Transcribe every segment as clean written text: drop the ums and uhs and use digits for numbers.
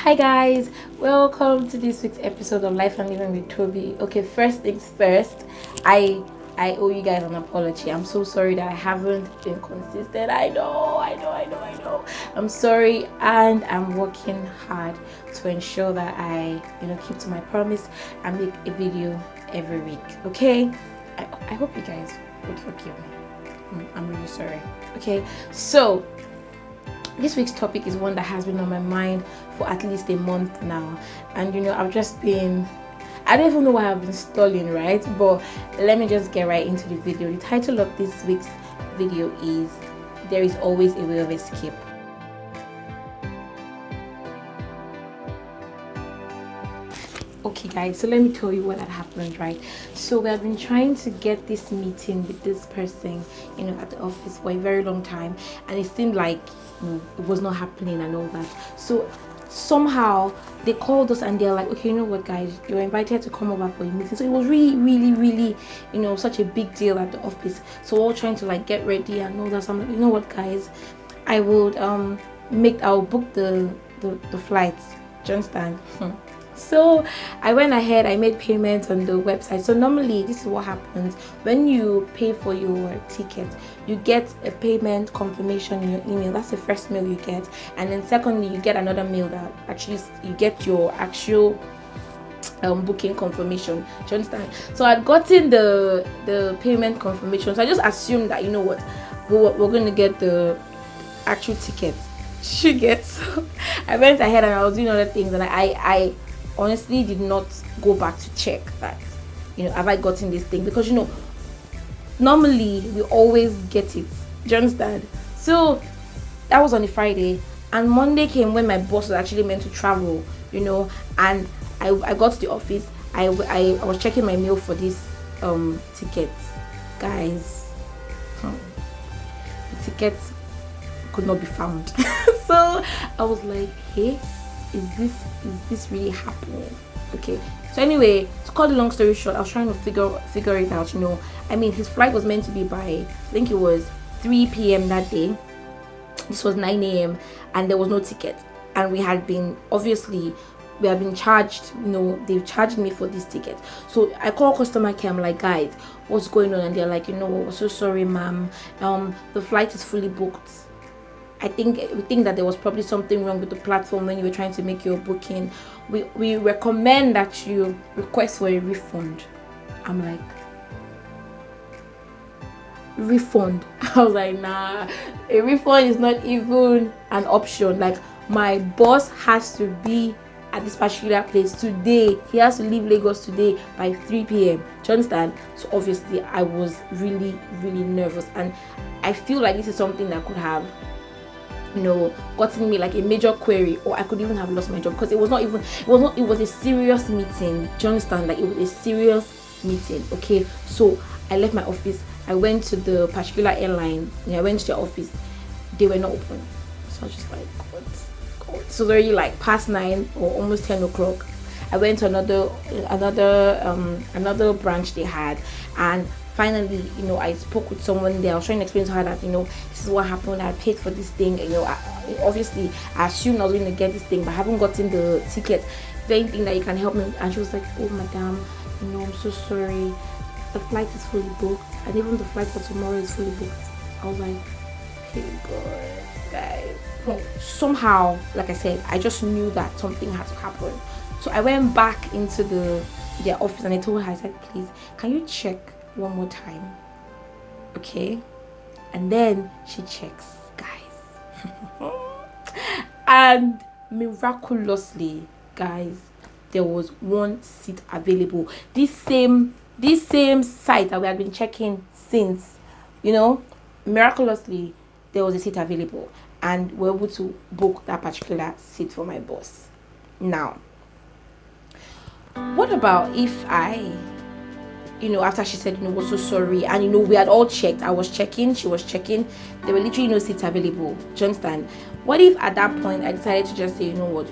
Hi guys, welcome to this week's episode of Life and Living with Toby. Okay, first things first, I owe you guys an apology. I'm so sorry that I haven't been consistent. I know. I'm sorry, and I'm working hard to ensure that I keep to my promise and make a video every week. Okay, I hope you guys would forgive me. I'm really sorry. Okay, so this week's topic is one that has been on my mind for at least a month now, and I've just been, I don't even know why I've been stalling, right? But let me just get right into the video. The title of this week's video is There Is Always a Way of Escape. Okay guys, so let me tell you what had happened, right? So we have been trying to get this meeting with this person at the office for a very long time, and it seemed like it was not happening and all that. So somehow they called us and they're like, okay, you know what guys, you're invited to come over for a meeting. So it was really such a big deal at the office. So we're all trying to like get ready and all that. So I'm like, you know what guys, I would I'll book the flights. Do you understand? So I went ahead, I made payment on the website. So normally this is what happens when you pay for your ticket. You get a payment confirmation in your email. That's the first mail you get, and then secondly you get another mail that actually you get your actual booking confirmation. Do you understand? So I'd gotten the payment confirmation, so I just assumed that we're going to get the actual ticket. She gets. So I went ahead and I was doing other things, and I honestly did not go back to check that have I gotten this thing, because normally we always get it. Do you understand? So that was on a Friday, and Monday came when my boss was actually meant to travel, and I got to the office. I was checking my mail for this ticket, guys. The ticket could not be found. So I was like, hey, is this really happening? Okay, so anyway, to cut the long story short, I was trying to figure it out. His flight was meant to be by, I think it was 3 p.m. that day. This was 9 a.m. and there was no ticket, and we had been charged. They've charged me for this ticket. So I call customer care. I'm like, guys, what's going on? And they're like, we're so sorry, ma'am, the flight is fully booked. We think that there was probably something wrong with the platform when you were trying to make your booking. We recommend that you request for a refund. I'm like, refund? I was like, nah, a refund is not even an option. Like, my boss has to be at this particular place today. He has to leave Lagos today by 3 p.m. Do you understand? So obviously I was really nervous, and I feel like this is something that could have gotten me like a major query, or I could even have lost my job, because it was a serious meeting. Do you understand? Like, it was a serious meeting. Okay, so I left my office, I went to the particular airline, I went to their office. They were not open. So I was just like, God. So it's already like past 9 or almost 10 o'clock. I went to another branch they had, and finally, I spoke with someone there. I was trying to explain to her that, this is what happened. I paid for this thing. Obviously, I assumed I was going to get this thing, but I haven't gotten the ticket. Is there anything that you can help me? And she was like, oh, madam, I'm so sorry. The flight is fully booked, and even the flight for tomorrow is fully booked. I was like, hey, God, guys. Well, somehow, like I said, I just knew that something had to happen. So I went back into their office, and I told her, I said, please, can you check one more time? Okay. And then she checks, guys. And miraculously, guys, there was one seat available. This same site that we had been checking since, miraculously there was a seat available, and we're able to book that particular seat for my boss. Now, what about if after she said, we're so sorry, and we had all checked, I was checking, she was checking, there were literally no seats available. Do you understand? What if at that point I decided to just say, God,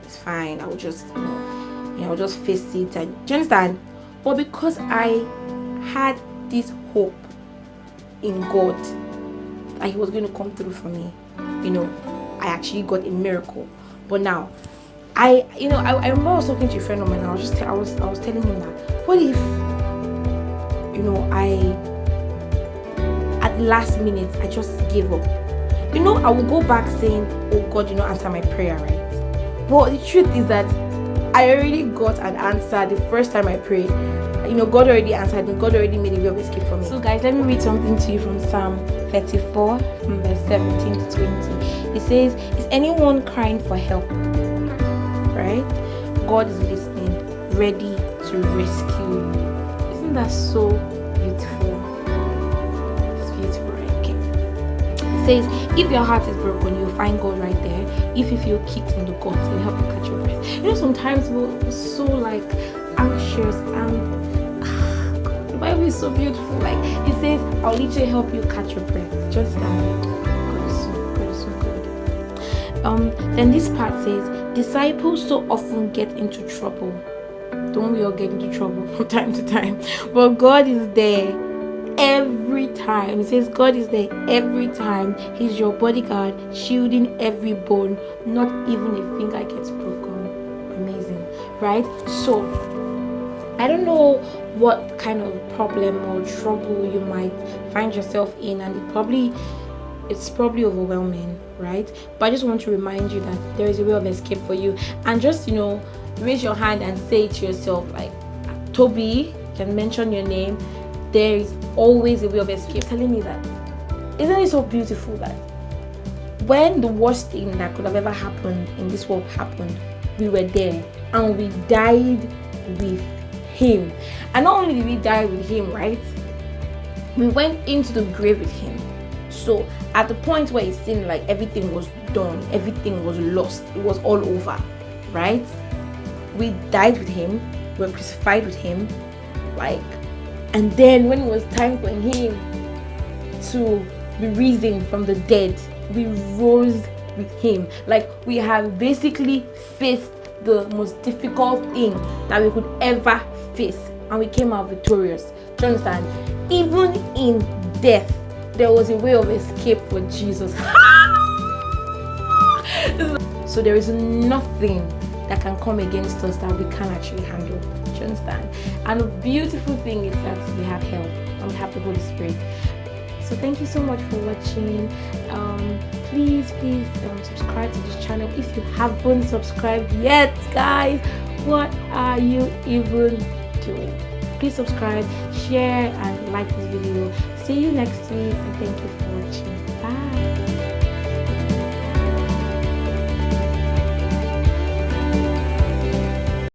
it's fine, I'll just I'll just face it, and do you understand? But because I had this hope in God that He was going to come through for me, I actually got a miracle. But now, I remember I was talking to a friend of mine. I was telling him that, what if, I at last minute I just gave up. I will go back saying, oh God, answer my prayer, right? But the truth is that I already got an answer the first time I prayed. God already answered me. God already made a way of escape for me. So guys, let me read something to you from Psalm 34 from verse 17 to 20. It says, is anyone crying for help? Right? God is listening, ready to rescue you. Isn't that so beautiful? It's beautiful, right? Okay. It says, if your heart is broken, you'll find God right there. If you feel kicked in the gut, he'll help you catch your breath. Sometimes we're so like anxious and God, the Bible is so beautiful. Like it says, I'll literally help you catch your breath. Just that. God is so good. Then this part says, disciples so often get into trouble. Don't we all get into trouble from time to time? But God is there every time. It says God is there every time. He's your bodyguard, shielding every bone. Not even a finger gets broken. Amazing, right? So I don't know what kind of problem or trouble you might find yourself in, and it's probably overwhelming, right? But I just want to remind you that there is a way of escape for you. And just raise your hand and say to yourself, like, Toby, can mention your name. There is always a way of escape. Telling me that. Isn't it so beautiful that when the worst thing that could have ever happened in this world happened, we were there and we died with him. And not only did we die with him, right? We went into the grave with him. So at the point where it seemed like everything was done, everything was lost, it was all over, right? We died with him, we were crucified with him, and then when it was time for him to be risen from the dead, we rose with him. Like we have basically faced the most difficult thing that we could ever face, and we came out victorious. Do you understand? Even in death, there was a way of escape for Jesus. So there is nothing that can come against us that we can't actually handle. Do you understand? And the beautiful thing is that we have help and we have the Holy Spirit. So thank you so much for watching. Please subscribe to this channel if you haven't subscribed yet, guys. What are you even doing? Please subscribe, share, and like this video. See you next week, and thank you for watching.